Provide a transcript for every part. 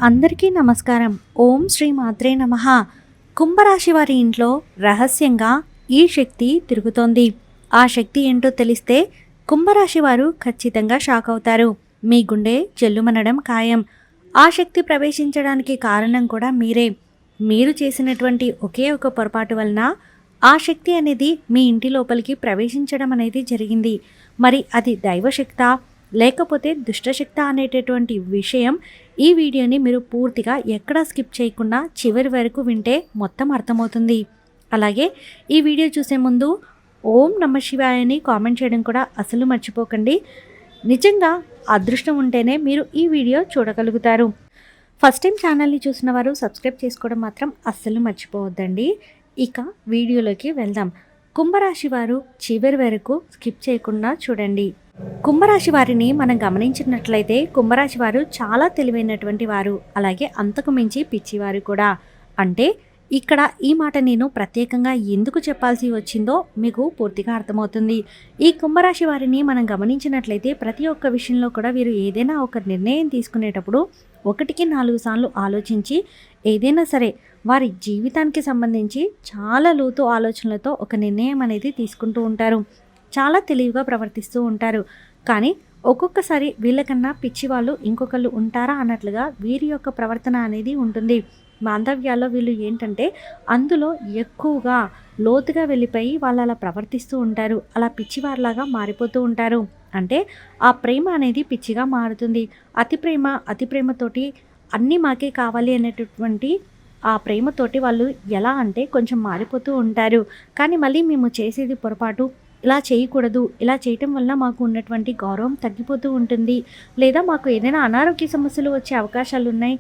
అందరికీ నమస్కారం. ఓం శ్రీ మాత్రే నమః. కుంభరాశి వారి ఇంట్లో రహస్యంగా ఈ శక్తి తిరుగుతోంది. ఆ శక్తి ఏంటో తెలిస్తే కుంభరాశి వారు ఖచ్చితంగా షాక్ అవుతారు. మీ గుండె జల్లుమనడం ఖాయం. ఆ శక్తి ప్రవేశించడానికి కారణం కూడా మీరే. మీరు చేసినటువంటి ఒకే ఒక పొరపాటు వలన ఆ శక్తి అనేది మీ ఇంటి లోపలికి ప్రవేశించడం అనేది జరిగింది. మరి అది దైవశక్తా లేకపోతే దుష్టశక్తి అనేటటువంటి విషయం ఈ వీడియోని మీరు పూర్తిగా ఎక్కడా స్కిప్ చేయకుండా చివరి వరకు వింటే మొత్తం అర్థమవుతుంది. అలాగే ఈ వీడియో చూసే ముందు ఓం నమ శివాయ అని కామెంట్ చేయడం కూడా అసలు మర్చిపోకండి. నిజంగా అదృష్టం ఉంటేనే మీరు ఈ వీడియో చూడగలుగుతారు. ఫస్ట్ టైం ఛానల్ని చూసిన వారు సబ్స్క్రైబ్ చేసుకోవడం మాత్రం అస్సలు మర్చిపోవద్దండి. ఇక వీడియోలోకి వెళ్దాం. కుంభరాశి వారు చివరి వరకు స్కిప్ చేయకుండా చూడండి. కుంభరాశి వారిని మనం గమనించినట్లయితే కుంభరాశి వారు చాలా తెలివైనటువంటి వారు, అలాగే అంతకు మించి పిచ్చివారు కూడా. అంటే ఇక్కడ ఈ మాట నేను ప్రత్యేకంగా ఎందుకు చెప్పాల్సి వచ్చిందో మీకు పూర్తిగా అర్థమవుతుంది. ఈ కుంభరాశి వారిని మనం గమనించినట్లయితే ప్రతి ఒక్క విషయంలో కూడా వీరు ఏదైనా ఒక నిర్ణయం తీసుకునేటప్పుడు 1-4 సార్లు ఆలోచించి ఏదైనా సరే వారి జీవితానికి సంబంధించి చాలా లోతు ఆలోచనలతో ఒక నిర్ణయం అనేది తీసుకుంటూ ఉంటారు. చాలా తెలివిగా ప్రవర్తిస్తూ ఉంటారు. కానీ ఒక్కొక్కసారి వీళ్ళకన్నా పిచ్చి వాళ్ళు ఇంకొకళ్ళు ఉంటారా అన్నట్లుగా వీరి యొక్క ప్రవర్తన అనేది ఉంటుంది. బాంధవ్యాల్లో వీళ్ళు ఏంటంటే అందులో ఎక్కువగా లోతుగా వెళ్ళిపోయి వాళ్ళు అలా ప్రవర్తిస్తూ ఉంటారు. అలా పిచ్చివారిలాగా మారిపోతూ ఉంటారు. అంటే ఆ ప్రేమ అనేది పిచ్చిగా మారుతుంది. అతి ప్రేమతోటి అన్నీ మాకే కావాలి అనేటటువంటి ఆ ప్రేమతోటి వాళ్ళు ఎలా అంటే కొంచెం మారిపోతూ ఉంటారు. కానీ మళ్ళీ మేము చేసేది పొరపాటు, ఇలా చేయకూడదు, ఇలా చేయటం వల్ల మాకు ఉన్నటువంటి గౌరవం తగ్గిపోతూ ఉంటుంది, లేదా మాకు ఏదైనా అనారోగ్య సమస్యలు వచ్చే అవకాశాలు ఉన్నాయి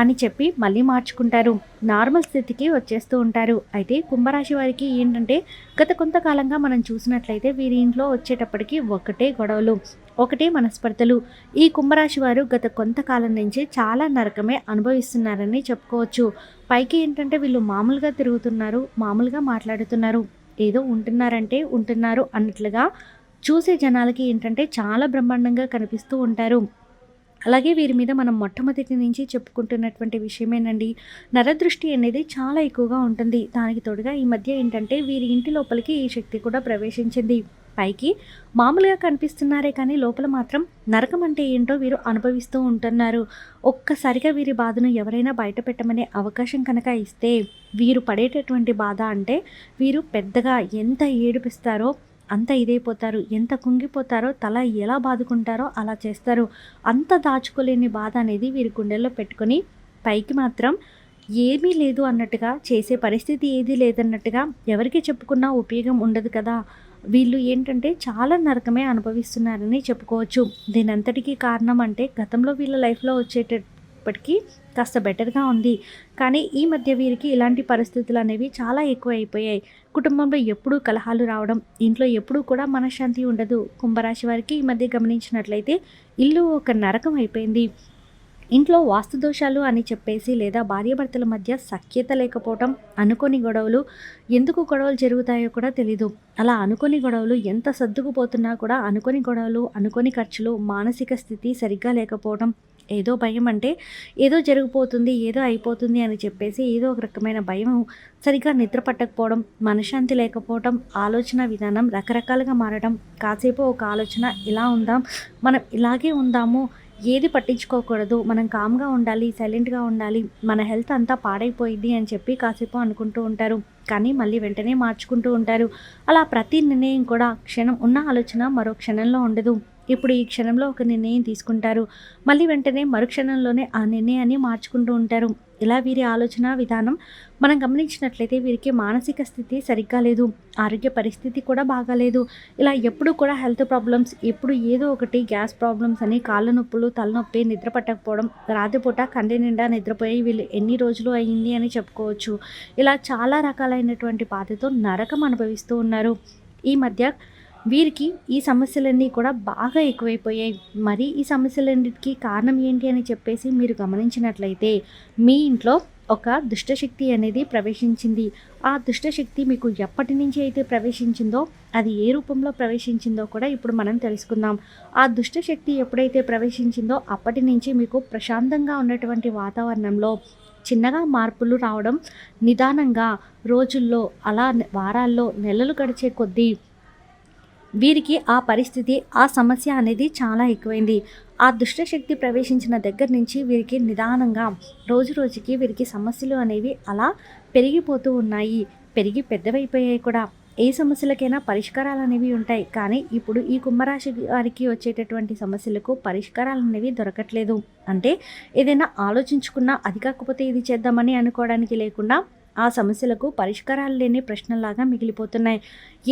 అని చెప్పి మళ్ళీ మార్చుకుంటారు. నార్మల్ స్థితికి వచ్చేస్తూ ఉంటారు. అయితే కుంభరాశి వారికి ఏంటంటే గత కొంతకాలంగా మనం చూసినట్లయితే వీరి ఇంట్లో వచ్చేటప్పటికి ఒకటే గొడవలు, ఒకటే మనస్పర్ధలు. ఈ కుంభరాశి వారు గత కొంతకాలం నుంచి చాలా నరకమే అనుభవిస్తున్నారని చెప్పుకోవచ్చు. పైకి ఏంటంటే వీళ్ళు మామూలుగా తిరుగుతున్నారు, మామూలుగా మాట్లాడుతున్నారు, ఏదో ఉంటున్నారంటే ఉంటున్నారు అన్నట్లుగా చూసే జనాలకి ఏంటంటే చాలా బ్రహ్మాండంగా కనిపిస్తూ ఉంటారు. అలాగే వీరి మీద మనం మొట్టమొదటి నుంచి చెప్పుకుంటున్నటువంటి విషయమేనండి, నరదృష్టి అనేది చాలా ఎక్కువగా ఉంటుంది. దానికి తోడుగా ఈ మధ్య ఏంటంటే వీరి ఇంటి లోపలికి ఈ శక్తి కూడా ప్రవేశించింది. పైకి మామూలుగా కనిపిస్తున్నారే కానీ లోపల మాత్రం నరకం అంటే ఏంటో వీరు అనుభవిస్తూ ఉంటున్నారు. ఒక్కసారిగా వీరి బాధను ఎవరైనా బయట పెట్టమనే అవకాశం కనుక ఇస్తే వీరు పడేటటువంటి బాధ అంటే వీరు పెద్దగా ఎంత ఏడిపిస్తారో అంత ఇదైపోతారు, ఎంత కుంగిపోతారో, తల ఎలా బాదుకుంటారో అలా చేస్తారు. అంత దాచుకోలేని బాధ అనేది వీరి గుండెల్లో పెట్టుకొని పైకి మాత్రం ఏమీ లేదు అన్నట్టుగా, చేసే పరిస్థితి ఏదీ లేదన్నట్టుగా, ఎవరికి చెప్పుకున్నా ఉపయోగం ఉండదు కదా. వీళ్ళు ఏంటంటే చాలా నరకమే అనుభవిస్తున్నారని చెప్పుకోవచ్చు. దీనంతటికీ కారణం అంటే గతంలో వీళ్ళ లైఫ్లో వచ్చేటప్పటికీ కాస్త బెటర్గా ఉంది. కానీ ఈ మధ్య వీరికి ఇలాంటి పరిస్థితులు అనేవి చాలా ఎక్కువ అయిపోయాయి. కుటుంబంలో ఎప్పుడూ కలహాలు రావడం, ఇంట్లో ఎప్పుడూ కూడా మనశ్శాంతి ఉండదు. కుంభరాశి వారికి ఈ మధ్య గమనించినట్లయితే ఇల్లు ఒక నరకం అయిపోయింది. ఇంట్లో వాస్తు దోషాలు అని చెప్పేసి, లేదా భార్యాభర్తల మధ్య సఖ్యత లేకపోవటం, అనుకోని గొడవలు, ఎందుకు గొడవలు జరుగుతాయో కూడా తెలీదు. అలా అనుకోని గొడవలు ఎంత సర్దుకుపోతున్నా కూడా అనుకోని గొడవలు, అనుకోని ఖర్చులు, మానసిక స్థితి సరిగ్గా లేకపోవడం, ఏదో భయం అంటే ఏదో జరిగిపోతుంది, ఏదో అయిపోతుంది అని చెప్పేసి ఏదో ఒక రకమైన భయం, సరిగ్గా నిద్ర పట్టకపోవడం, మనశ్శాంతి లేకపోవడం, ఆలోచన విధానం రకరకాలుగా మారడం, కాసేపు ఒక ఆలోచన ఇలా ఉందాం, మనం ఇలాగే ఉందాము, ఏది పట్టించుకోకూడదు, మనం కామ్గా ఉండాలి, సైలెంట్గా ఉండాలి, మన హెల్త్ అంతా పాడైపోయింది అని చెప్పి కాసేపు అనుకుంటూ ఉంటారు. కానీ మళ్ళీ వెంటనే మార్చుకుంటూ ఉంటారు. అలా ప్రతి నిర్ణయం కూడా క్షణం ఉన్న ఆలోచన మరో క్షణంలో ఉండదు. ఇప్పుడు ఈ క్షణంలో ఒక నిర్ణయం తీసుకుంటారు, మళ్ళీ వెంటనే మరుక్షణంలోనే ఆ నిర్ణయాన్ని మార్చుకుంటూ ఉంటారు. ఇలా వీరి ఆలోచన విధానం మనం గమనించినట్లయితే వీరికి మానసిక స్థితి సరిగ్గా లేదు, ఆరోగ్య పరిస్థితి కూడా బాగాలేదు. ఇలా ఎప్పుడు కూడా హెల్త్ ప్రాబ్లమ్స్, ఎప్పుడు ఏదో ఒకటి గ్యాస్ ప్రాబ్లమ్స్ అని, కాళ్ళ నొప్పులు, తలనొప్పి, నిద్ర పట్టకపోవడం, రాత్రిపూట కంటి నిండా నిద్రపోయి వీళ్ళు ఎన్ని రోజులు అయ్యింది అని చెప్పుకోవచ్చు. ఇలా చాలా రకాలైనటువంటి బాధతో నరకం అనుభవిస్తూ ఉన్నారు. ఈ మధ్య వీరికి ఈ సమస్యలన్నీ కూడా బాగా ఎక్కువైపోయాయి. మరి ఈ సమస్యలన్నిటికీ కారణం ఏంటి అని చెప్పేసి మీరు గమనించినట్లయితే మీ ఇంట్లో ఒక దుష్టశక్తి అనేది ప్రవేశించింది. ఆ దుష్టశక్తి మీకు ఎప్పటి నుంచి అయితే ప్రవేశించిందో, అది ఏ రూపంలో ప్రవేశించిందో కూడా ఇప్పుడు మనం తెలుసుకుందాం. ఆ దుష్టశక్తి ఎప్పుడైతే ప్రవేశించిందో అప్పటి నుంచి మీకు ప్రశాంతంగా ఉన్నటువంటి వాతావరణంలో చిన్నగా మార్పులు రావడం, నిదానంగా రోజుల్లో అలా వారాల్లో నెలలు గడిచే కొద్దీ వీరికి ఆ పరిస్థితి, ఆ సమస్య అనేది చాలా ఎక్కువైంది. ఆ దుష్టశక్తి ప్రవేశించిన దగ్గర నుంచి వీరికి నిదానంగా రోజు రోజుకి వీరికి సమస్యలు అనేవి అలా పెరిగిపోతూ ఉన్నాయి. పెరిగి పెద్దవైపోయాయి కూడా. ఏ సమస్యలకైనా పరిష్కారాలనేవి ఉంటాయి. కానీ ఇప్పుడు ఈ కుంభరాశి వారికి వచ్చేటటువంటి సమస్యలకు పరిష్కారాలనేవి దొరకట్లేదు. అంటే ఏదైనా ఆలోచించుకున్నా అది కాకపోతే ఇది చేద్దామని అనుకోవడానికి లేకుండా ఆ సమస్యలకు పరిష్కారాలు లేని ప్రశ్నలాగా మిగిలిపోతున్నాయి.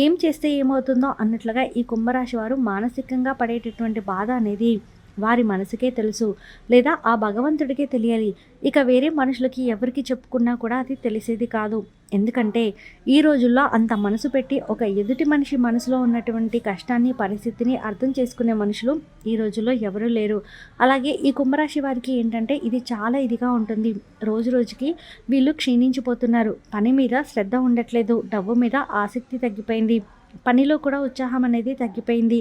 ఏం చేస్తే ఏమవుతుందో అన్నట్లుగా ఈ కుంభరాశి వారు మానసికంగా పడేటటువంటి బాధ అనేది వారి మనసుకే తెలుసు, లేదా ఆ భగవంతుడికే తెలియాలి. ఇక వేరే మనుషులకి ఎవరికి చెప్పుకున్నా కూడా అది తెలిసేది కాదు. ఎందుకంటే ఈ రోజుల్లో అంత మనసు పెట్టి ఒక ఎదుటి మనిషి మనసులో ఉన్నటువంటి కష్టాన్ని, పరిస్థితిని అర్థం చేసుకునే మనుషులు ఈ రోజుల్లో ఎవరూ లేరు. అలాగే ఈ కుంభరాశి వారికి ఏంటంటే ఇది చాలా ఇదిగా ఉంటుంది. రోజు రోజుకి వీళ్ళు క్షీణించిపోతున్నారు. పని మీద శ్రద్ధ ఉండట్లేదు. డబ్బు మీద ఆసక్తి తగ్గిపోయింది. పనిలో కూడా ఉత్సాహం అనేది తగ్గిపోయింది.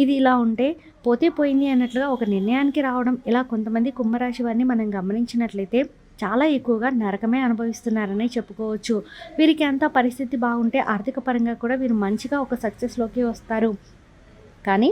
ఇది ఇలా ఉంటే పోతే పోయింది అన్నట్లుగా ఒక నిర్ణయానికి రావడం, ఇలా కొంతమంది కుంభరాశి వారిని మనం గమనించినట్లయితే చాలా ఎక్కువగా నరకమే అనుభవిస్తున్నారని చెప్పుకోవచ్చు. వీరికి అంతా పరిస్థితి బాగుంటే ఆర్థిక పరంగా కూడా వీరు మంచిగా ఒక సక్సెస్లోకి వస్తారు. కానీ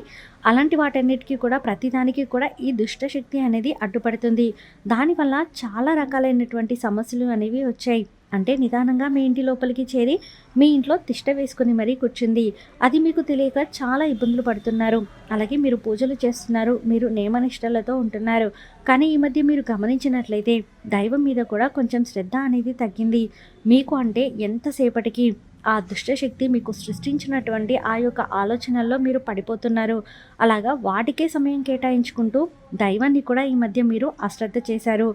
అలాంటి వాటన్నిటికీ కూడా ప్రతిదానికి కూడా ఈ దుష్టశక్తి అనేది అడ్డుపడుతుంది. దానివల్ల చాలా రకాలైనటువంటి సమస్యలు అనేవి వచ్చాయి. అంటే నిదానంగా మీ ఇంటి లోపలికి చేరి మీ ఇంట్లో తిష్ట వేసుకొని మరీ కూర్చుంది. అది మీకు తెలియక చాలా ఇబ్బందులు పడుతున్నారు. అలాగే మీరు పూజలు చేస్తున్నారు, మీరు నియమనిష్టలతో ఉంటున్నారు. కానీ ఈ మధ్య మీరు గమనించినట్లయితే దైవం మీద కూడా కొంచెం శ్రద్ధ అనేది తగ్గింది. మీకు అంటే ఎంతసేపటికి ఆ దుష్టశక్తి మీకు సృష్టించినటువంటి ఆ యొక్క ఆలోచనల్లో మీరు పడిపోతున్నారు. అలాగా వాటికే సమయం కేటాయించుకుంటూ దైవాన్ని కూడా ఈ మధ్య మీరు అశ్రద్ధ చేశారు.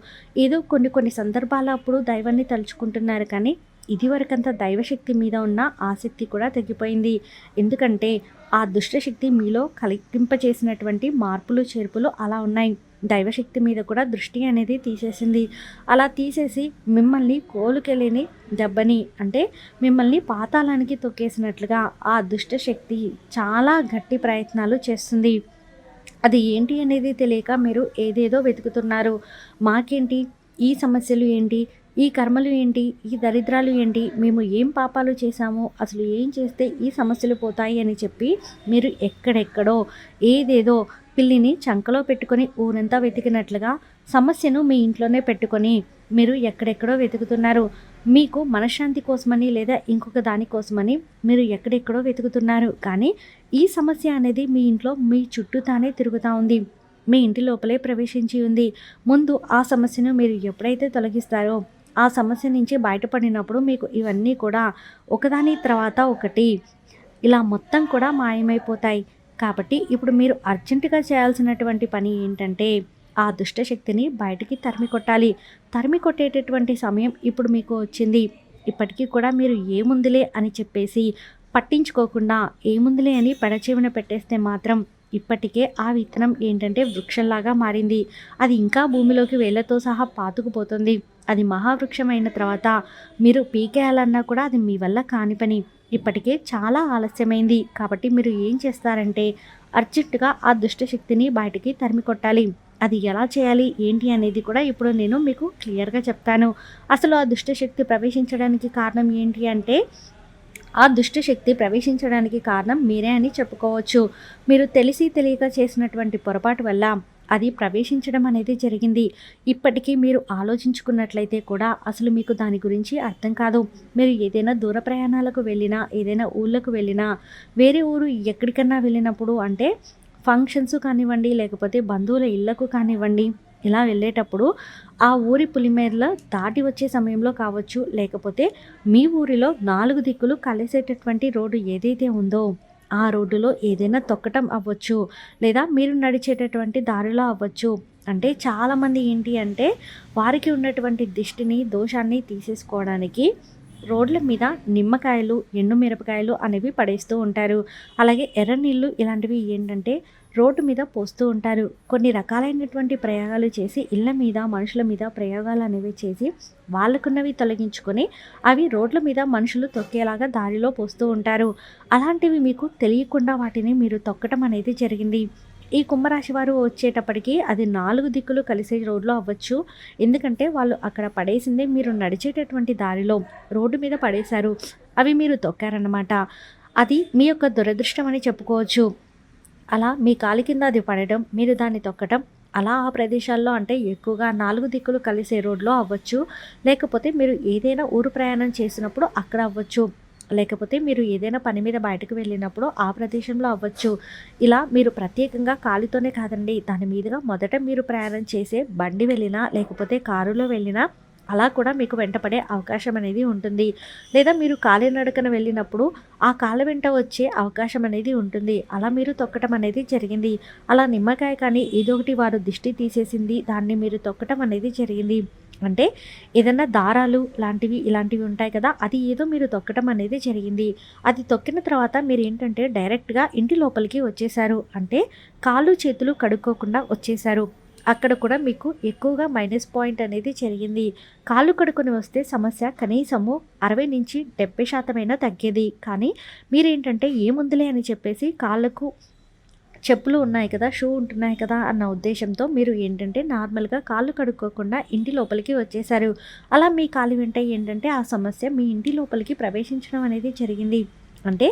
ఏదో కొన్ని కొన్ని సందర్భాల అప్పుడు దైవాన్ని తలుచుకుంటున్నారు, కానీ ఇదివరకంత దైవశక్తి మీద ఉన్న ఆసక్తి కూడా తగ్గిపోయింది. ఎందుకంటే ఆ దుష్టశక్తి మీలో కలిగింపచేసినటువంటి మార్పులు చేర్పులు అలా ఉన్నాయి. దైవశక్తి మీద కూడా దృష్టి అనేది తీసేసింది. అలా తీసేసి మిమ్మల్ని కోలుకెళ్ళని దెబ్బని, అంటే మిమ్మల్ని పాతాళానికి తొక్కేసినట్లుగా ఆ దుష్టశక్తి చాలా గట్టి ప్రయత్నాలు చేస్తుంది. అది ఏంటి అనేది తెలియక మీరు ఏదేదో వెతుకుతున్నారు. మాకేంటి ఈ సమస్యలు ఏంటి, ఈ కర్మలు ఏంటి, ఈ దరిద్రాలు ఏంటి, మేము ఏం పాపాలు చేశాము, అసలు ఏం చేస్తే ఈ సమస్యలు పోతాయి అని చెప్పి మీరు ఎక్కడెక్కడో ఏదేదో పిల్లిని చంకలో పెట్టుకొని ఊరంతా వెతికినట్లుగా సమస్యను మీ ఇంట్లోనే పెట్టుకొని మీరు ఎక్కడెక్కడో వెతుకుతున్నారు. మీకు మనశ్శాంతి కోసమని లేదా ఇంకొక దానికోసమని మీరు ఎక్కడెక్కడో వెతుకుతున్నారు. కానీ ఈ సమస్య అనేది మీ ఇంట్లో మీ చుట్టూ తానే తిరుగుతూ ఉంది. మీ ఇంటి లోపలే ప్రవేశించి ఉంది. ముందు ఆ సమస్యను మీరు ఎప్పుడైతే తొలగిస్తారో ఆ సమస్య నుంచి బయటపడినప్పుడు మీకు ఇవన్నీ కూడా ఒకదాని తర్వాత ఒకటి ఇలా మొత్తం కూడా మాయమైపోతాయి. కాబట్టి ఇప్పుడు మీరు అర్జెంటుగా చేయాల్సినటువంటి పని ఏంటంటే ఆ దుష్టశక్తిని బయటికి తరిమి కొట్టాలి. తరిమి కొట్టేటటువంటి సమయం ఇప్పుడు మీకు వచ్చింది. ఇప్పటికీ కూడా మీరు ఏముందిలే అని చెప్పేసి పట్టించుకోకుండా ఏముందిలే అని పెడచెవిన పెట్టేస్తే మాత్రం ఇప్పటికే ఆ విత్తనం ఏంటంటే వృక్షంలాగా మారింది. అది ఇంకా భూమిలోకి వేళ్లతో సహా పాతుకుపోతుంది. అది మహావృక్షమైన తర్వాత మీరు పీకేయాలన్నా కూడా అది మీ వల్ల కాని పని. ఇప్పటికే చాలా ఆలస్యమైంది. కాబట్టి మీరు ఏం చేస్తారంటే అర్జెంటుగా ఆ దుష్టశక్తిని బయటికి తరిమి కొట్టాలి. అది ఎలా చేయాలి ఏంటి అనేది కూడా ఇప్పుడు నేను మీకు క్లియర్గా చెప్తాను. అసలు ఆ దుష్టశక్తి ప్రవేశించడానికి కారణం ఏంటి అంటే ఆ దుష్టశక్తి ప్రవేశించడానికి కారణం మీరే అని చెప్పుకోవచ్చు. మీరు తెలిసి తెలియక చేసినటువంటి పొరపాటు వల్ల అది ప్రవేశించడం అనేది జరిగింది. ఇప్పటికీ మీరు ఆలోచించుకున్నట్లయితే కూడా అసలు మీకు దాని గురించి అర్థం కాదు. మీరు ఏదైనా దూర ప్రయాణాలకు వెళ్ళినా, ఏదైనా ఊళ్ళకు వెళ్ళినా, వేరే ఊరు ఎక్కడికన్నా వెళ్ళినప్పుడు అంటే ఫంక్షన్స్ కానివ్వండి, లేకపోతే బంధువుల ఇళ్లకు కానివ్వండి, ఇలా వెళ్ళేటప్పుడు ఆ ఊరి పులిమేరల దాటి వచ్చే సమయంలో కావచ్చు, లేకపోతే మీ ఊరిలో 4 దిక్కులు కలిసేటటువంటి రోడ్డు ఏదైతే ఉందో ఆ రోడ్డులో ఏదైనా తొక్కటం అవ్వచ్చు, లేదా మీరు నడిచేటటువంటి దారిలో అవ్వచ్చు. అంటే చాలామంది ఏంటి అంటే వారికి ఉన్నటువంటి దిష్టిని, దోషాన్ని తీసేసుకోవడానికి రోడ్ల మీద నిమ్మకాయలు, ఎండు మిరపకాయలు అనేవి పడేస్తూ ఉంటారు. అలాగే ఎర్ర నీళ్ళు ఇలాంటివి ఏంటంటే రోడ్డు మీద పోస్తూ ఉంటారు. కొన్ని రకాలైనటువంటి ప్రయోగాలు చేసి ఇళ్ళ మీద, మనుషుల మీద ప్రయోగాలు అనేవి చేసి వాళ్ళకున్నవి తొలగించుకొని అవి రోడ్ల మీద మనుషులు తొక్కేలాగా దారిలో పోస్తూ ఉంటారు. అలాంటివి మీకు తెలియకుండా వాటిని మీరు తొక్కటం అనేది జరిగింది. ఈ కుంభరాశి వారు వచ్చేటప్పటికి అది 4 దిక్కులు కలిసే రోడ్లో అవ్వచ్చు. ఎందుకంటే వాళ్ళు అక్కడ పడేసిందే మీరు నడిచేటటువంటి దారిలో రోడ్డు మీద పడేశారు. అవి మీరు తొక్కారన్నమాట. అది మీ యొక్క దురదృష్టం అని చెప్పుకోవచ్చు. అలా మీ కాలి కింద అది పడడం, మీరు దాన్ని తొక్కటం, అలా ఆ ప్రదేశాల్లో అంటే ఎక్కువగా 4 దిక్కులు కలిసే రోడ్లో అవ్వచ్చు. లేకపోతే మీరు ఏదైనా ఊరు ప్రయాణం చేసినప్పుడు అక్కడ అవ్వచ్చు. లేకపోతే మీరు ఏదైనా పని మీద బయటకు వెళ్ళినప్పుడు ఆ ప్రదేశంలో అవ్వచ్చు. ఇలా మీరు ప్రత్యేకంగా కాలితోనే కాదండి, దాని మీదుగా మొదట మీరు ప్రయాణం చేసే బండి వెళ్ళినా, లేకపోతే కారులో వెళ్ళినా అలా కూడా మీకు వెంటపడే అవకాశం అనేది ఉంటుంది. లేదా మీరు కాలినడకన వెళ్ళినప్పుడు ఆ కాళ్ళ వెంట వచ్చే అవకాశం అనేది ఉంటుంది. అలా మీరు తొక్కటం అనేది జరిగింది. అలా నిమ్మకాయ కానీ ఏదో ఒకటి వారు దిష్టి తీసేసింది, దాన్ని మీరు తొక్కటం అనేది జరిగింది. అంటే ఏదన్నా దారాలు లాంటివి ఇలాంటివి ఉంటాయి కదా, అది ఏదో మీరు తొక్కటం అనేది జరిగింది. అది తొక్కిన తర్వాత మీరు ఏంటంటే డైరెక్ట్గా ఇంటి లోపలికి వచ్చేసారు. అంటే కాళ్ళు చేతులు కడుక్కోకుండా వచ్చేసారు. అక్కడ కూడా మీకు ఎక్కువగా మైనస్ పాయింట్ అనేది జరిగింది. కాళ్ళు కడుక్కొని వస్తే సమస్య కనీసము 60-70% తగ్గేది. కానీ మీరేంటంటే ఏముందిలే అని చెప్పేసి కాళ్ళకు చెప్పులు ఉన్నాయి కదా, షూ ఉంటున్నాయి కదా అన్న ఉద్దేశంతో మీరు ఏంటంటే నార్మల్గా కాళ్ళు కడుక్కోకుండా ఇంటి లోపలికి వచ్చేసారు. అలా మీ కాలి వెంట ఏంటంటే ఆ సమస్య మీ ఇంటి లోపలికి ప్రవేశించడం అనేది జరిగింది. అంటే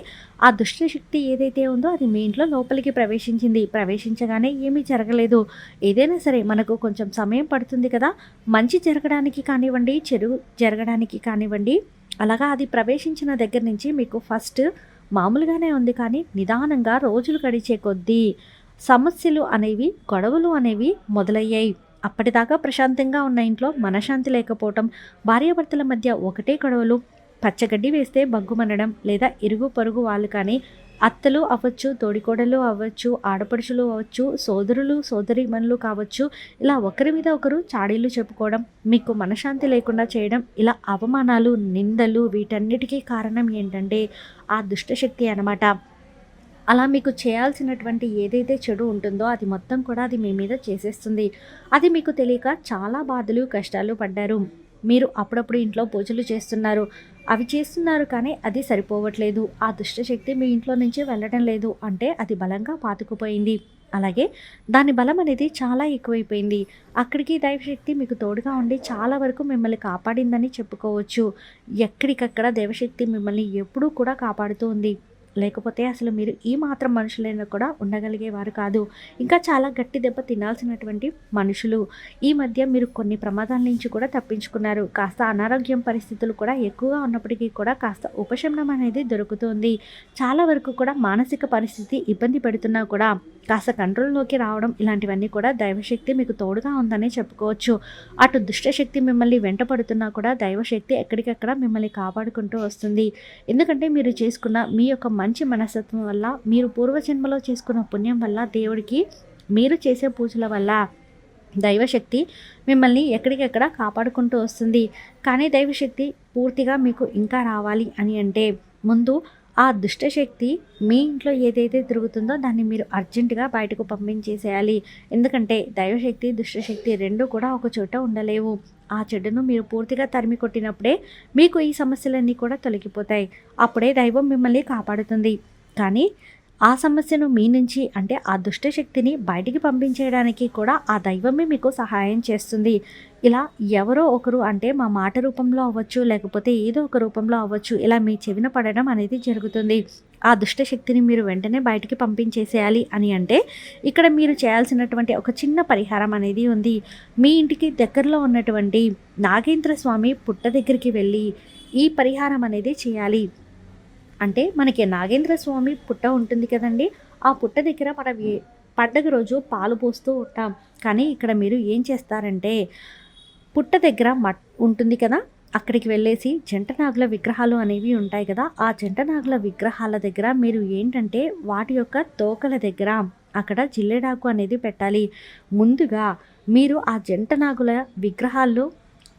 ఆ దుష్ట శక్తి ఏదైతే ఉందో అది మీ ఇంట్లో లోపలికి ప్రవేశించింది. ప్రవేశించగానే ఏమీ జరగలేదు. ఏదైనా సరే మనకు కొంచెం సమయం పడుతుంది కదా, మంచి జరగడానికి కానివ్వండి, చెడు జరగడానికి కానివ్వండి, అలాగా అది ప్రవేశించిన దగ్గర నుంచి మీకు ఫస్ట్ మామూలుగానే ఉంది. కానీ నిదానంగా రోజులు గడిచే కొద్దీ సమస్యలు అనేవి, గొడవలు అనేవి మొదలయ్యాయి. అప్పటిదాకా ప్రశాంతంగా ఉన్న ఇంట్లో మనశ్శాంతి లేకపోవటం, భార్యాభర్తల మధ్య ఒకటే గొడవలు, పచ్చగడ్డి వేస్తే బగ్గుమనడం, లేదా ఇరుగు పొరుగు వాళ్ళు కానీ అత్తలు అవ్వచ్చు, తోడికోడలు అవ్వచ్చు, ఆడపడుచులు అవ్వచ్చు, సోదరులు సోదరీమణులు కావచ్చు, ఇలా ఒకరి మీద ఒకరు చాడీలు చెప్పుకోవడం, మీకు మనశ్శాంతి లేకుండా చేయడం, ఇలా అవమానాలు, నిందలు వీటన్నిటికీ కారణం ఏంటంటే ఆ దుష్టశక్తి అనమాట. అలా మీకు చేయాల్సినటువంటి ఏదైతే చెడు ఉంటుందో అది మొత్తం కూడా అది మీ మీద చేసేస్తుంది. అది మీకు తెలియక చాలా బాధలు, కష్టాలు పడ్డారు. మీరు అప్పుడప్పుడు ఇంట్లో పూజలు చేస్తున్నారు. అవి చేస్తున్నారు కానీ అది సరిపోవట్లేదు. ఆ దుష్టశక్తి మీ ఇంట్లో నుంచి వెళ్ళడం లేదు. అంటే అది బలంగా పాతుకుపోయింది. అలాగే దాని బలం అనేది చాలా ఎక్కువైపోయింది. అక్కడికి దైవశక్తి మీకు తోడుగా ఉండి చాలా వరకు మిమ్మల్ని కాపాడిందని చెప్పుకోవచ్చు. ఎక్కడికక్కడ దైవశక్తి మిమ్మల్ని ఎప్పుడూ కూడా కాపాడుతూ ఉంది. లేకపోతే అసలు మీరు ఈ మాత్రం మనుషులైనా కూడా ఉండగలిగేవారు కాదు. ఇంకా చాలా గట్టి దెబ్బ తినాల్సినటువంటి మనుషులు. ఈ మధ్య మీరు కొన్ని ప్రమాదాల నుంచి కూడా తప్పించుకున్నారు. కాస్త అనారోగ్యం పరిస్థితులు కూడా ఎక్కువగా ఉన్నప్పటికీ కూడా కాస్త ఉపశమనం అనేది దొరుకుతుంది. చాలా వరకు కూడా మానసిక పరిస్థితి ఇబ్బంది పెడుతున్నా కూడా కాస్త కంట్రోల్లోకి రావడం, ఇలాంటివన్నీ కూడా దైవశక్తి మీకు తోడుగా ఉందని చెప్పుకోవచ్చు. అటు దుష్టశక్తి మిమ్మల్ని వెంటపడుతున్నా కూడా దైవశక్తి ఎక్కడికక్కడ మిమ్మల్ని కాపాడుకుంటూ వస్తుంది. ఎందుకంటే మీరు చేసుకున్న మీ యొక్క మంచి మనస్తత్వం వల్ల, మీరు పూర్వజన్మలో చేసుకున్న పుణ్యం వల్ల, దేవుడికి మీరు చేసే పూజల వల్ల దైవశక్తి మిమ్మల్ని ఎక్కడికెక్కడ కాపాడుకుంటూ వస్తుంది. కానీ దైవశక్తి పూర్తిగా మీకు ఇంకా రావాలి అని అంటే ముందు ఆ దుష్టశక్తి మీ ఇంట్లో ఏదైతే తిరుగుతుందో దాన్ని మీరు అర్జెంటుగా బయటకు పంపించేసేయాలి. ఎందుకంటే దైవశక్తి, దుష్టశక్తి రెండు కూడా ఒక చోట ఉండలేవు. ఆ చెడును మీరు పూర్తిగా తరిమి కొట్టినప్పుడే మీకు ఈ సమస్యలన్నీ కూడా తొలగిపోతాయి. అప్పుడే దైవం మిమ్మల్ని కాపాడుతుంది. కానీ ఆ సమస్యను మీ నుంచి అంటే ఆ దుష్టశక్తిని బయటికి పంపించేయడానికి కూడా ఆ దైవమే మీకు సహాయం చేస్తుంది. ఇలా ఎవరో ఒకరు అంటే మా మాట రూపంలో అవ్వచ్చు, లేకపోతే ఏదో ఒక రూపంలో అవ్వచ్చు, ఇలా మీ చెవిన పడడం అనేది జరుగుతుంది. ఆ దుష్టశక్తిని మీరు వెంటనే బయటికి పంపించేసేయాలి అని అంటే ఇక్కడ మీరు చేయాల్సినటువంటి ఒక చిన్న పరిహారం అనేది ఉంది. మీ ఇంటికి దగ్గరలో ఉన్నటువంటి నాగేంద్ర స్వామి పుట్ట దగ్గరికి వెళ్ళి ఈ పరిహారం అనేది చేయాలి. అంటే మనకి నాగేంద్ర స్వామి పుట్ట ఉంటుంది కదండి, ఆ పుట్ట దగ్గర మనం పండగ రోజు పాలు పోస్తూ ఉంటాం. కానీ ఇక్కడ మీరు ఏం చేస్తారంటే పుట్ట దగ్గర ఉంటుంది కదా, అక్కడికి వెళ్ళేసి జంట నాగుల విగ్రహాలు అనేవి ఉంటాయి కదా, ఆ జంట నాగుల విగ్రహాల దగ్గర మీరు ఏంటంటే వాటి యొక్క తోకల దగ్గర అక్కడ జిల్లెడాకు అనేది పెట్టాలి. ముందుగా మీరు ఆ జంట నాగుల విగ్రహాలు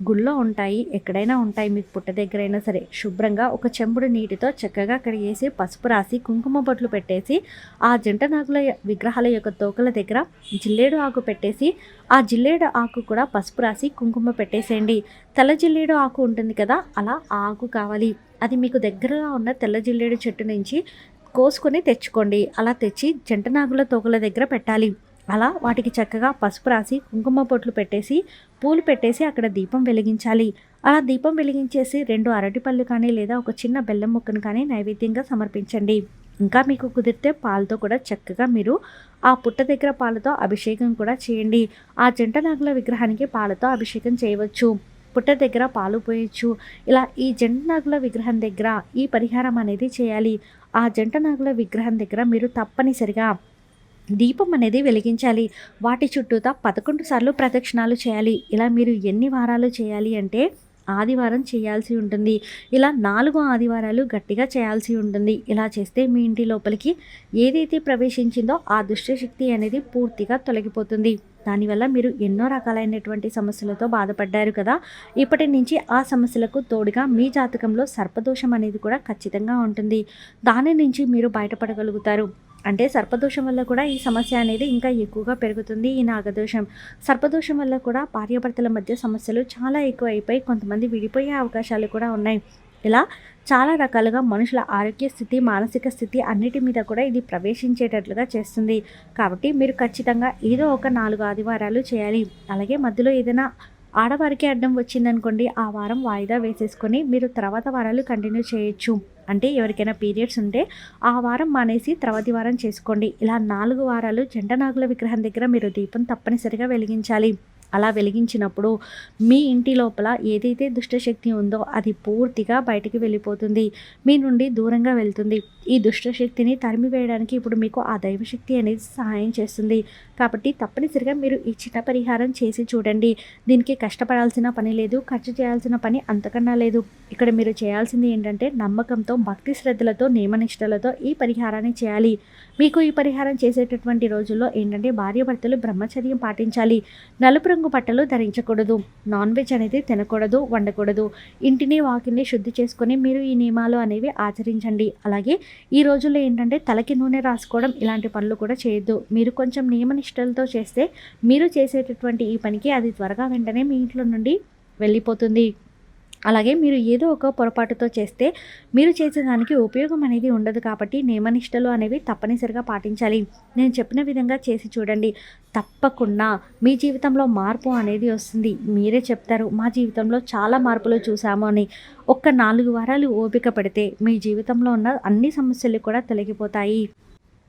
గుళ్ళో ఉంటాయి, ఎక్కడైనా ఉంటాయి, మీకు పుట్ట దగ్గరైనా సరే. శుభ్రంగా ఒక చెంబుడు నీటితో చక్కగా కడిగేసి పసుపు రాసి కుంకుమ బొట్లు పెట్టేసి ఆ జంట నాగుల విగ్రహాల యొక్క తోకల దగ్గర జిల్లేడు ఆకు పెట్టేసి ఆ జిల్లేడు ఆకు కూడా పసుపు రాసి కుంకుమ పెట్టేసేయండి. తెల్ల జిల్లేడు ఆకు ఉంటుంది కదా, అలా ఆ ఆకు కావాలి. అది మీకు దగ్గరగా ఉన్న తెల్ల జిల్లేడు చెట్టు నుంచి కోసుకొని తెచ్చుకోండి. అలా తెచ్చి జంట నాగుల తోకల దగ్గర పెట్టాలి. అలా వాటికి చక్కగా పసుపు రాసి కుంకుమ పొట్లు పెట్టేసి పూలు పెట్టేసి అక్కడ దీపం వెలిగించాలి. అలా దీపం వెలిగించేసి 2 అరటిపళ్ళు కానీ లేదా ఒక చిన్న బెల్లం ముక్కను కానీ నైవేద్యంగా సమర్పించండి. ఇంకా మీకు కుదిరితే పాలతో కూడా చక్కగా మీరు ఆ పుట్ట దగ్గర పాలతో అభిషేకం కూడా చేయండి. ఆ జంట నాగుల విగ్రహానికి పాలతో అభిషేకం చేయవచ్చు, పుట్ట దగ్గర పాలు పోయొచ్చు. ఇలా ఈ జంట నాగుల విగ్రహం దగ్గర ఈ పరిహారం అనేది చేయాలి. ఆ జంట నాగుల విగ్రహం దగ్గర మీరు తప్పనిసరిగా దీపం అనేది వెలిగించాలి. వాటి చుట్టూతా 11 సార్లు ప్రదక్షిణాలు చేయాలి. ఇలా మీరు ఎన్ని వారాలు చేయాలి అంటే ఆదివారం చేయాల్సి ఉంటుంది. ఇలా 4 ఆదివారాలు గట్టిగా చేయాల్సి ఉంటుంది. ఇలా చేస్తే మీ ఇంటి లోపలికి ఏదైతే ప్రవేశించిందో ఆ దుష్టశక్తి అనేది పూర్తిగా తొలగిపోతుంది. దానివల్ల మీరు ఎన్నో రకాలైనటువంటి సమస్యలతో బాధపడ్డారు కదా. ఇప్పటి నుంచి ఆ సమస్యలకు తోడుగా మీ జాతకంలో సర్పదోషం అనేది కూడా ఖచ్చితంగా ఉంటుంది. దాని నుంచి మీరు బయటపడగలుగుతారు. అంటే సర్పదోషం వల్ల కూడా ఈ సమస్య అనేది ఇంకా ఎక్కువగా పెరుగుతుంది. ఈ నాగదోషం, సర్పదోషం వల్ల కూడా భార్యాభర్తల మధ్య సమస్యలు చాలా ఎక్కువ అయిపోయి కొంతమంది విడిపోయే అవకాశాలు కూడా ఉన్నాయి. ఇలా చాలా రకాలుగా మనుషుల ఆరోగ్య స్థితి, మానసిక స్థితి అన్నిటి మీద కూడా ఇది ప్రవేశించేటట్లుగా చేస్తుంది. కాబట్టి మీరు ఖచ్చితంగా ఏదో ఒక 4 ఆదివారాలు చేయాలి. అలాగే మధ్యలో ఏదైనా ఆడవారికి అడ్డం వచ్చిందనుకోండి, ఆ వారం వాయిదా వేసేసుకొని మీరు తర్వాత వారాలు కంటిన్యూ చేయొచ్చు. అంటే ఎవరికైనా పీరియడ్స్ ఉంటే ఆ వారం మానేసి తర్వాతి వారం చేసుకోండి. ఇలా 4 వారాలు జంట నాగుల విగ్రహం దగ్గర మీరు దీపం తప్పనిసరిగా వెలిగించాలి. అలా వెలిగించినప్పుడు మీ ఇంటి లోపల ఏదైతే దుష్టశక్తి ఉందో అది పూర్తిగా బయటికి వెళ్ళిపోతుంది, మీ నుండి దూరంగా వెళ్తుంది. ఈ దుష్టశక్తిని తరిమివేయడానికి ఇప్పుడు మీకు ఆ దైవశక్తి అనేది సహాయం చేస్తుంది. కాబట్టి తప్పనిసరిగా మీరు ఈ చిన్న పరిహారం చేసి చూడండి. దీనికి కష్టపడాల్సిన పని లేదు, ఖర్చు చేయాల్సిన పని అంతకన్నా లేదు. ఇక్కడ మీరు చేయాల్సింది ఏంటంటే నమ్మకంతో, భక్తి శ్రద్ధలతో, నియమనిష్టలతో ఈ పరిహారాన్ని చేయాలి. మీకు ఈ పరిహారం చేసేటటువంటి రోజుల్లో ఏంటంటే భార్యాభర్తలు బ్రహ్మచర్యం పాటించాలి. నలుపు రంగు బట్టలు ధరించకూడదు, నాన్ వెజ్ అనేది తినకూడదు, వండకూడదు. ఇంటిని వాకిల్ని శుద్ధి చేసుకొని మీరు ఈ నియమాలు అనేవి ఆచరించండి. అలాగే ఈ రోజుల్లో ఏంటంటే తలకి నూనె రాసుకోవడం ఇలాంటి పనులు కూడా చేయొద్దు. మీరు కొంచెం నియమనిష్టలతో చేస్తే మీరు చేసేటటువంటి ఈ పనికి అది త్వరగా వెంటనే మీ ఇంట్లో నుండి వెళ్ళిపోతుంది. అలాగే మీరు ఏదో ఒక పొరపాటుతో చేస్తే మీరు చేసేదానికి ఉపయోగం అనేది ఉండదు. కాబట్టి నియమనిష్టలు అనేవి తప్పనిసరిగా పాటించాలి. నేను చెప్పిన విధంగా చేసి చూడండి. తప్పకుండా మీ జీవితంలో మార్పు అనేది వస్తుంది. మీరే చెప్తారు, మా జీవితంలో చాలా మార్పులు చూసాము అని. ఒక్క 4 వారాలు ఓపిక పడితే మీ జీవితంలో ఉన్న అన్ని సమస్యలు కూడా తొలగిపోతాయి.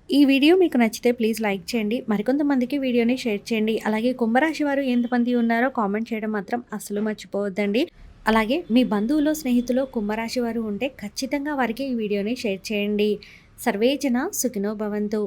ఈ వీడియో మీకు నచ్చితే ప్లీజ్ లైక్ చేయండి. మరికొంతమందికి వీడియోని షేర్ చేయండి. అలాగే కుంభరాశి వారు ఎంతమంది ఉన్నారో కామెంట్ చేయడం మాత్రం అస్సలు మర్చిపోవద్దండి. అలాగే మీ బంధువులు, స్నేహితులు కుంభరాశి వారు ఉంటే ఖచ్చితంగా వారికి ఈ వీడియోని షేర్ చేయండి. సర్వేజన సుఖినో భవంతు.